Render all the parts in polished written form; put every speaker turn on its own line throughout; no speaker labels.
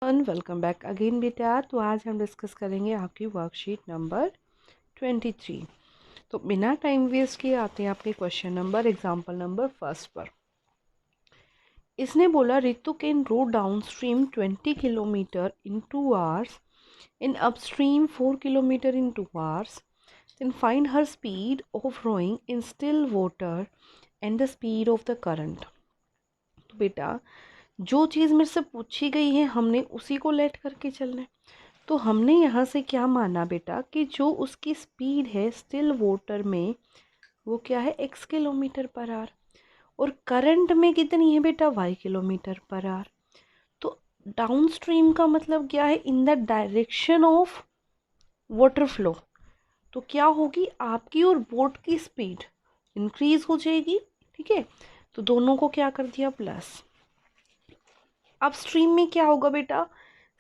Welcome back again बेटा। तो आज हम डिस्कस करेंगे आपकी वर्कशीट नंबर 23। तो बिना टाइम वेस्ट किए आते हैं आपके question number example number first पर। इसने बोला Ritu can row downstream 20 kilometre in 2 hours, in upstream 4 kilometre in 2 hours, then find her speed of rowing in still water and the speed of the current. तो बेटा जो चीज़ मेरे से पूछी गई है हमने उसी को लेट करके चलना है। तो हमने यहाँ से क्या माना बेटा कि जो उसकी स्पीड है स्टिल वाटर में वो क्या है x किलोमीटर पर आवर, और करंट में कितनी है बेटा y किलोमीटर पर आवर। तो डाउन स्ट्रीम का मतलब क्या है, in the direction of water flow. तो क्या होगी आपकी और बोट की स्पीड इंक्रीज हो जाएगी। ठीक है, तो दोनों को क्या कर दिया प्लस। अब स्ट्रीम में क्या होगा बेटा,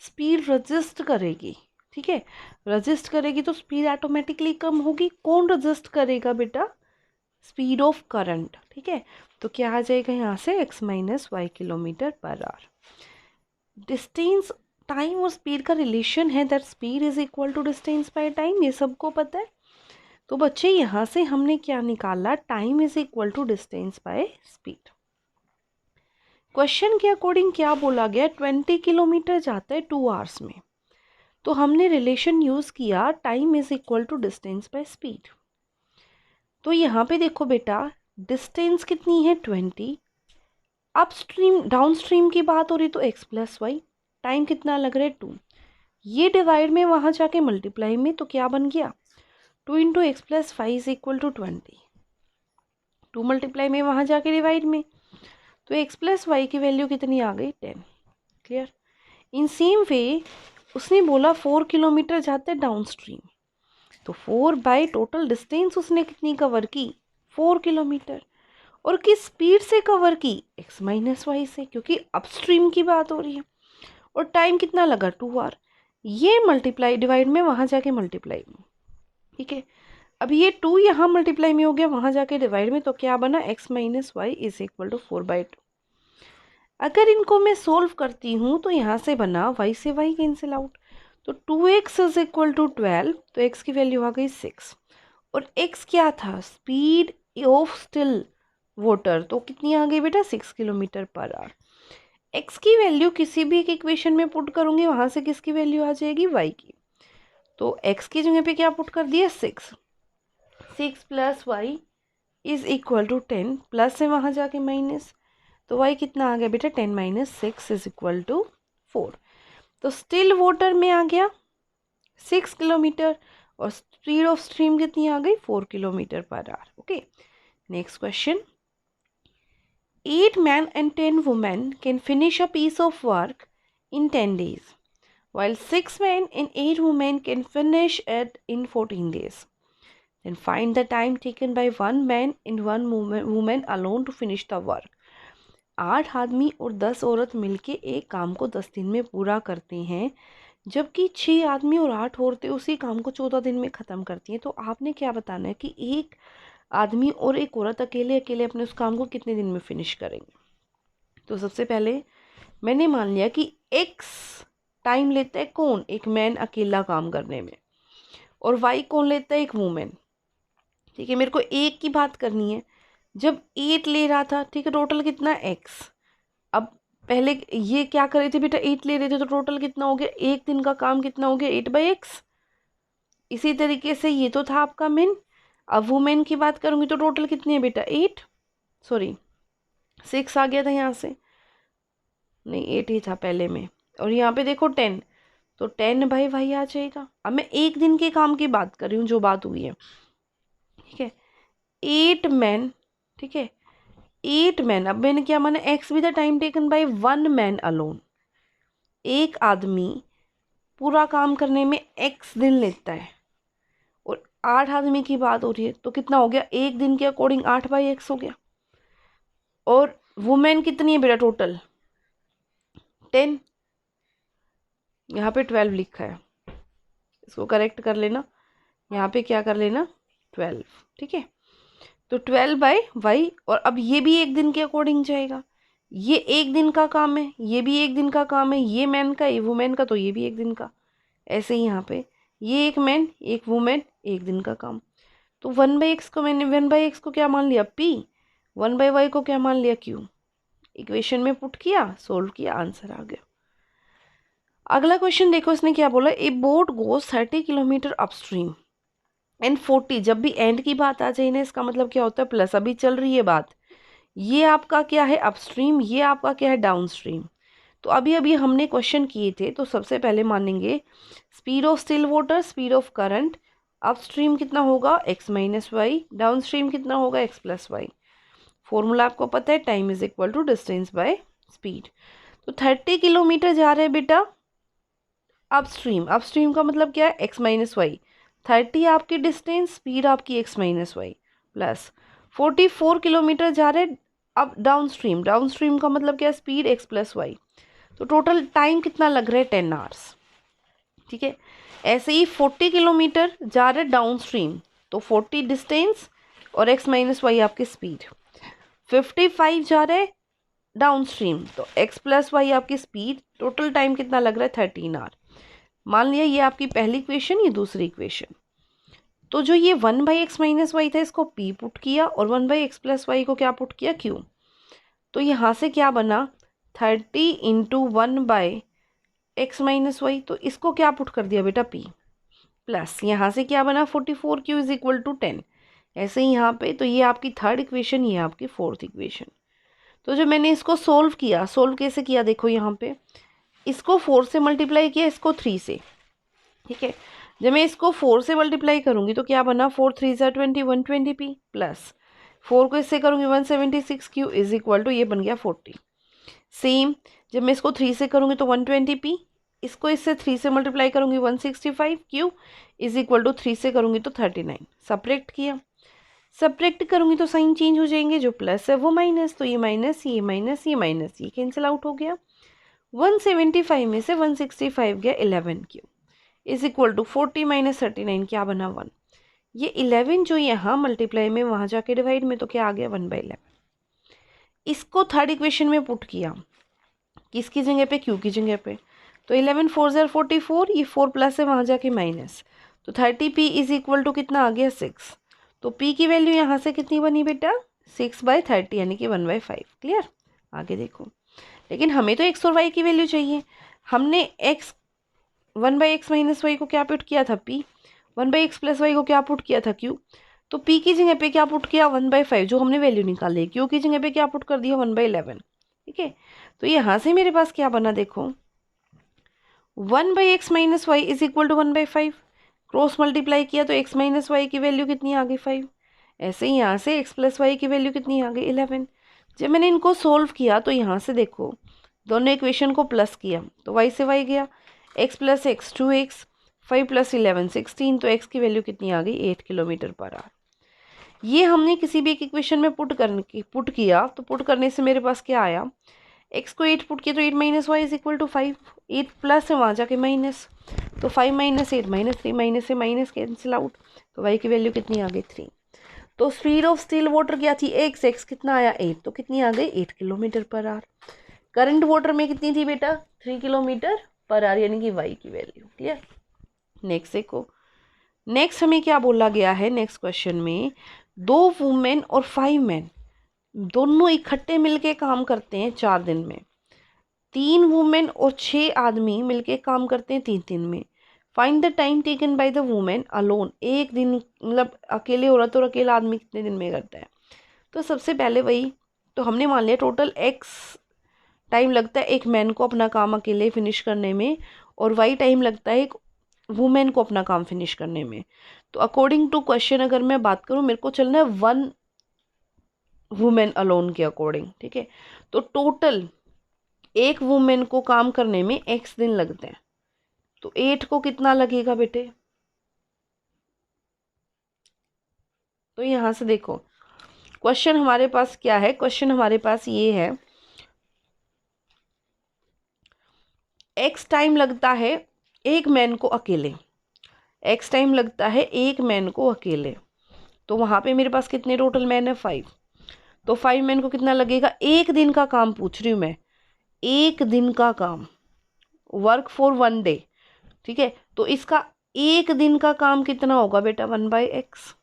स्पीड रजिस्ट करेगी। ठीक है, रजिस्ट करेगी तो स्पीड ऑटोमेटिकली कम होगी। कौन रजिस्ट करेगा बेटा, स्पीड ऑफ करंट। ठीक है, तो क्या आ जाएगा यहाँ से x minus y kilometre per hour. Distance time और स्पीड का रिलेशन है that speed is equal to distance by time, ये सबको पता है। तो बच्चे यहाँ से हमने क्या निकाला, time is equal to distance by speed. Question के अकॉर्डिंग क्या बोला गया, 20 किलोमीटर जाता है 2 आवर्स में। तो हमने रिलेशन यूज किया time is equal to distance by speed. तो यहाँ पे देखो बेटा डिस्टेंस कितनी है 20, अपस्ट्रीम डाउन स्ट्रीम की बात हो रही तो x प्लस वाई, टाइम कितना लग रहा है 2, ये डिवाइड में वहाँ जाके मल्टीप्लाई में तो क्या बन गया 2 into x plus five is equal to 20, 2 multiply में वहाँ जाके डिवाइड में, तो x प्लस वाई की वैल्यू कितनी आ गई 10। क्लियर। इन सेम वे उसने बोला 4 किलोमीटर जाते डाउन स्ट्रीम, तो 4 बाई टोटल डिस्टेंस उसने कितनी कवर की 4 किलोमीटर, और किस स्पीड से कवर की x माइनस वाई से, क्योंकि अपस्ट्रीम की बात हो रही है। और टाइम कितना लगा 2 आवर, ये मल्टीप्लाई डिवाइड में वहाँ जाके मल्टीप्लाई में। ठीक है, अब ये 2 यहाँ मल्टीप्लाई में हो गया वहाँ जाके डिवाइड में, तो क्या बना x minus y is equal to 4/2। अगर इनको मैं सोल्व करती हूँ तो यहाँ से बना y से y कैंसिल आउट, तो 2x इज इक्वल टू 12, तो x की वैल्यू आ गई 6, और x क्या था स्पीड ऑफ स्टिल वाटर, तो कितनी आ गई बेटा 6 किलोमीटर पर आवर। x की वैल्यू किसी भी एक इक्वेशन में पुट करूँगी वहाँ से किसकी वैल्यू आ जाएगी y की, तो x की जगह पे क्या पुट कर दिया 6 plus y is equal to 10, plus है वहाँ जाके माइनस, तो y कितना आ गया बेटा 10 माइनस 6 इज इक्वल टू 4। तो स्टिल वाटर में आ गया 6 किलोमीटर और स्पीड ऑफ स्ट्रीम कितनी आ गई 4 kilometre per our. Okay, next question. 8 men and 10 women can finish a piece of work in 10 days, while 6 men and 8 women can finish it in 14 days. Then find the time taken by 1 man and 1 woman alone to finish the work. 8 आदमी और 10 औरत मिलके एक काम को 10 दिन में पूरा करते हैं, जबकि 6 आदमी और 8 औरतें उसी काम को 14 दिन में ख़त्म करती हैं। तो आपने क्या बताना है कि एक आदमी और एक औरत अकेले अकेले अपने उस काम को कितने दिन में फिनिश करेंगे। तो सबसे पहले मैंने मान लिया कि x टाइम लेता है कौन, एक मैन अकेला काम करने में, और y कौन लेता है एक वूमेन। ठीक है, मेरे को एक की बात करनी है, जब 8 ले रहा था, ठीक है, टोटल कितना x। अब पहले ये क्या कर रहे थे बेटा 8 ले रहे थे, तो टोटल कितना हो गया, एक दिन का काम कितना हो गया 8/x। इसी तरीके से ये तो था आपका मेन। अब वुमेन की बात करूंगी तो टोटल कितनी है बेटा 8, सॉरी 6 आ गया था यहाँ से, नहीं 8 ही था पहले में, और यहाँ पे देखो 10, तो 10/y आ जाएगा। अब मैं एक दिन के काम की बात कर रही हूँ जो बात हुई है। ठीक है, 8 मैन, ठीक है 8 मैन, अब मैंने क्या माना x भी the time taken by 1 man alone, एक आदमी पूरा काम करने में x दिन लेता है, और 8 आदमी की बात हो रही है, तो कितना हो गया एक दिन के अकॉर्डिंग 8/x हो गया। और वुमेन कितनी है बेटा टोटल 10, यहाँ पे 12 लिखा है, इसको करेक्ट कर लेना, यहाँ पे क्या कर लेना 12। ठीक है, तो 12/y, और अब ये भी एक दिन के अकॉर्डिंग जाएगा, ये एक दिन का काम है, ये भी एक दिन का काम है, ये मैन का, ये वुमेन का, तो ये भी एक दिन का। ऐसे ही यहाँ पे ये एक मैन एक वुमेन, एक दिन का काम। तो 1/x को मैंने 1/x को क्या मान लिया p, 1/y को क्या मान लिया q। इक्वेशन में पुट किया, सोल्व किया, आंसर आ गया। अगला क्वेश्चन देखो, इसने क्या बोला, ए boat goes 30 kilometre upstream and 40। जब भी एंड की बात आ जाए ना, इसका मतलब क्या होता है प्लस। अभी चल रही है बात, ये आपका क्या है अपस्ट्रीम, ये आपका क्या है डाउनस्ट्रीम। तो अभी अभी हमने क्वेश्चन किए थे, तो सबसे पहले मानेंगे speed of still water, speed of current. Upstream कितना होगा x माइनस वाई, डाउनस्ट्रीम कितना होगा x प्लस वाई। फॉर्मूला आपको पता है, time is equal to distance by speed. तो 30 किलोमीटर जा रहे हैं बेटा अपस्ट्रीम, अपस्ट्रीम का मतलब क्या है x माइनस वाई। 30 आपकी डिस्टेंस, स्पीड आपकी x minus y, plus 44 kilometre जा रहे हैं अब डाउनस्ट्रीम, डाउनस्ट्रीम का मतलब क्या है स्पीड x प्लस वाई। तो टोटल टाइम कितना लग रहा है 10 आवर्स। ठीक है, ऐसे ही 40 किलोमीटर जा रहे डाउनस्ट्रीम, तो 40 डिस्टेंस और x माइनस वाई आपकी स्पीड। 55 जा रहे डाउनस्ट्रीम, तो x प्लस वाई आपकी स्पीड। टोटल टाइम कितना लग रहा है 13 आवर। मान लिया ये आपकी पहली इक्वेशन, ये दूसरी इक्वेशन। तो जो ये 1/x माइनस वाई था, इसको p पुट किया, और 1/x प्लस वाई को क्या पुट किया q। तो यहाँ से क्या बना 30 इंटू 1/x माइनस वाई, तो इसको क्या पुट कर दिया बेटा p, प्लस यहाँ से क्या बना 44q इज इक्वल टू 10। ऐसे ही यहाँ पे, तो ये आपकी थर्ड इक्वेशन, ये आपकी फोर्थ इक्वेशन। तो जो मैंने इसको सोल्व किया, सोल्व कैसे किया देखो, यहाँ पे इसको 4 से मल्टीप्लाई किया, इसको 3 से। ठीक है, जब मैं इसको 4 से मल्टीप्लाई करूंगी तो क्या बना 4 3 ज़ा 20, 120p, प्लस 4 को इससे करूंगी 176q इज इक्वल टू, ये बन गया 40। सेम जब मैं इसको 3 से करूंगी तो 120p, इसको इससे 3 से मल्टीप्लाई करूंगी 165q इज इक्वल टू 3 से करूंगी तो 39। सब्ट्रैक्ट किया, सब्ट्रैक्ट करूंगी तो साइन चेंज हो जाएंगे, जो प्लस है वो माइनस, तो ये माइनस, ये माइनस, ये माइनस, ये कैंसिल आउट हो गया। 175 में से 165 गया 11q is equal to 40 minus 39, क्या बना 1। ये 11 जो यहाँ मल्टीप्लाई में, वहाँ जाके डिवाइड में, तो क्या आ गया 1/11। इसको थर्ड इक्वेशन में पुट किया, किसकी जगह पे q की जगह पे। तो 11 4 ज़ा 44, ये 4 प्लस है वहाँ जाके माइनस, तो 30p इज इक्वल टू कितना आ गया 6। तो p की वैल्यू यहाँ से कितनी बनी बेटा 6/30 यानी कि 1/5। क्लियर, आगे देखो। लेकिन हमें तो x और y की वैल्यू चाहिए। हमने x 1/x माइनस वाई को क्या पुट किया था p, 1/x प्लस वाई को क्या पुट किया था q। तो p की जगह पे क्या पुट किया 1/5, जो हमने वैल्यू निकाली। q की जगह पे क्या पुट कर दिया 1/11। ठीक है, तो यहाँ से मेरे पास क्या बना देखो 1/x minus y is equal to 1/5। Cross multiply किया तो x माइनस वाई की वैल्यू कितनी आ गई 5। ऐसे ही यहाँ से x प्लस वाई की वैल्यू कितनी आ गई 11। जब मैंने इनको सोल्व किया तो यहाँ से देखो दोनों इक्वेशन को प्लस किया तो y से y गया, x plus x 2x, 5 plus 11 16, तो x की वैल्यू कितनी आ गई 8 किलोमीटर पर आवर। ये हमने किसी भी एक इक्वेशन में पुट किया, तो पुट करने से मेरे पास क्या आया, x को 8 पुट किया तो 8 minus y is equal to 5, 8 plus है वहाँ जाके माइनस, तो 5 माइनस 8 माइनस 3, माइनस से माइनस कैंसिल आउट, तो y की वैल्यू कितनी आ गई 3। तो स्पीड ऑफ स्टिल वाटर क्या थी x कितना आया 8, तो कितनी आ गई 8 kilometre per our. Current water में कितनी थी बेटा 3 किलोमीटर पर आवर, यानी कि y की वैल्यू। क्लियर, नेक्स्ट देखो। नेक्स्ट हमें क्या बोला गया है, नेक्स्ट क्वेश्चन में 2 वुमेन और 5 मैन दोनों इकट्ठे मिलके काम करते हैं 4 दिन में। 3 वुमेन और 6 आदमी मिलके काम करते हैं 3 दिन में। Find the time taken by the women alone, एक दिन मतलब अकेले औरत और अकेला आदमी कितने दिन में करता है। तो सबसे पहले वही, तो हमने मान लिया टोटल x टाइम लगता है एक मैन को अपना काम अकेले फिनिश करने में, और y टाइम लगता है एक वुमेन को अपना काम फिनिश करने में। तो अकॉर्डिंग टू क्वेश्चन अगर मैं बात करूं, मेरे को चलना है 1 वुमेन अलोन के अकॉर्डिंग। ठीक है, तो टोटल एक वुमेन को काम करने में x दिन लगते हैं, तो 8 को कितना लगेगा बेटे। तो यहाँ से देखो क्वेश्चन हमारे पास क्या है, क्वेश्चन हमारे पास ये है x टाइम लगता है एक मैन को अकेले, x टाइम लगता है एक मैन को अकेले। तो वहाँ पे मेरे पास कितने टोटल मैन है 5। तो 5 में इनको कितना लगेगा, एक दिन का काम पूछ रही हूँ मैं, एक दिन का काम, वर्क फॉर 1 डे, ठीक है। तो इसका एक दिन का काम कितना होगा बेटा, 1/x।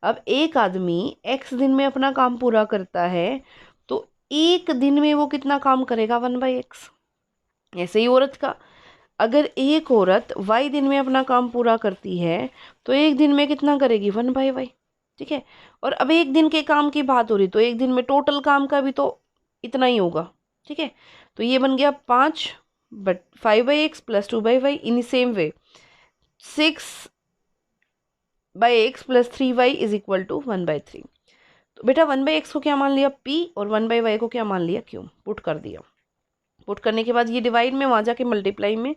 अब एक आदमी x दिन में अपना काम पूरा करता है, तो एक दिन में वो कितना काम करेगा, 1/x। ऐसे ही औरत का, अगर एक औरत y दिन में अपना काम पूरा करती है तो एक दिन में कितना करेगी, 1/y, ठीक है। और अब एक दिन के काम की बात हो रही, तो एक दिन में टोटल काम का भी तो इतना ही होगा, ठीक है। तो ये बन गया 5 but 5/x plus 2/y। In same way 6/x plus 3y is equal to 1/3। तो बेटा 1/x को क्या मान लिया, p, और 1/y को क्या मान लिया, q। पुट कर दिया। पुट करने के बाद ये डिवाइड में, वहाँ जाके मल्टीप्लाई में,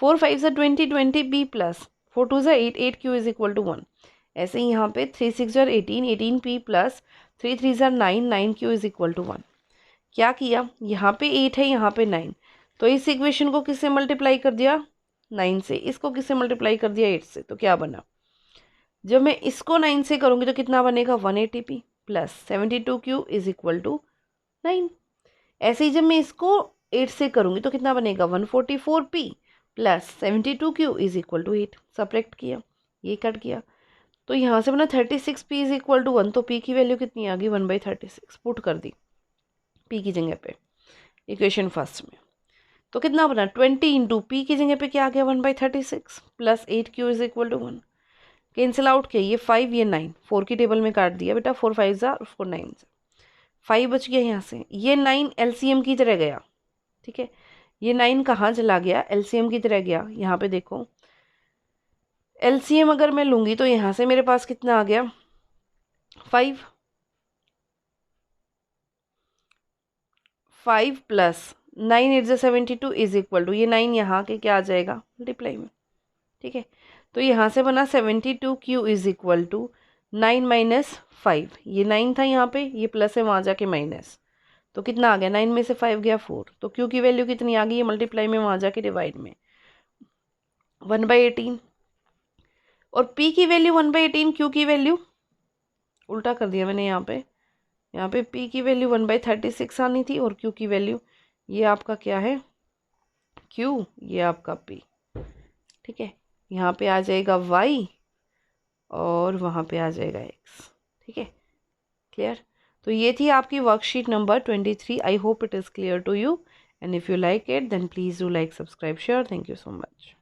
4 5 ज़ा 20, 20 p प्लस 4 2 ज़ा 8, 8 q इज इक्वल टू 1। ऐसे ही यहाँ पे 3 6 ज़ा 18, 18 p प्लस 3 3 ज़ा 9, 9 q इज इक्वल टू 1। क्या किया, यहाँ पे 8 है, यहाँ पे 9, तो इस इक्वेशन को किससे मल्टीप्लाई कर दिया, 9 से। इसको किससे मल्टीप्लाई कर दिया, 8 से। तो क्या बना, जब मैं इसको 9 से करूँगी तो कितना बनेगा, 180p plus 72q is equal to 9। ऐसे ही जब मैं इसको 8 से करूँगी तो कितना बनेगा, 144p plus 72q is equal to 8। Subtract किया, ये कट किया, तो यहाँ से बना 36p इज इक्वल टू 1। तो p की वैल्यू कितनी आ गई, 1/36। पुट कर दी p की जगह पे इक्वेशन फर्स्ट में। तो कितना बना, 20 इंटू p की जगह पे क्या आ गया, 1/36 plus 8q is equal to 1। Cancel out किया, ये 5 ये 9, 4 की टेबल में काट दिया बेटा, 4 5 ज़ा 4 9 ज़ा 5 बच गया यहाँ से। ये 9 एलसीएम की तरह गया, ठीक है। ये 9 कहाँ चला गया, एलसीएम की तरह गया। यहाँ पे देखो एलसीएम अगर मैं लूँगी तो यहाँ से मेरे पास कितना आ गया, 5 5 प्लस 9 8 ज़ा 72 इज इक्वल टू, ये 9 यहाँ के क्या आ जाएगा, मल्टीप्लाई में, ठीक है। तो यहाँ से बना 72q is equal to 9 minus 5। ये 9 था यहाँ पे, ये प्लस है, वहाँ जाके माइनस, तो कितना आ गया, 9 में से 5 गया 4। तो q की वैल्यू कितनी आ गई, ये मल्टीप्लाई में, वहाँ जाके डिवाइड में, 1/18। और p की वैल्यू 1/18, q की वैल्यू उल्टा कर दिया मैंने यहाँ पे p की वैल्यू 1/36 आनी थी, और q की वैल्यू, ये आपका क्या है, q, ये आपका p, ठीक है। यहाँ पे आ जाएगा y और वहाँ पे आ जाएगा x, ठीक है। क्लियर। तो ये थी आपकी worksheet number 23। I hope it is clear to you, and if you like it then please do like, subscribe, share. Thank you so much.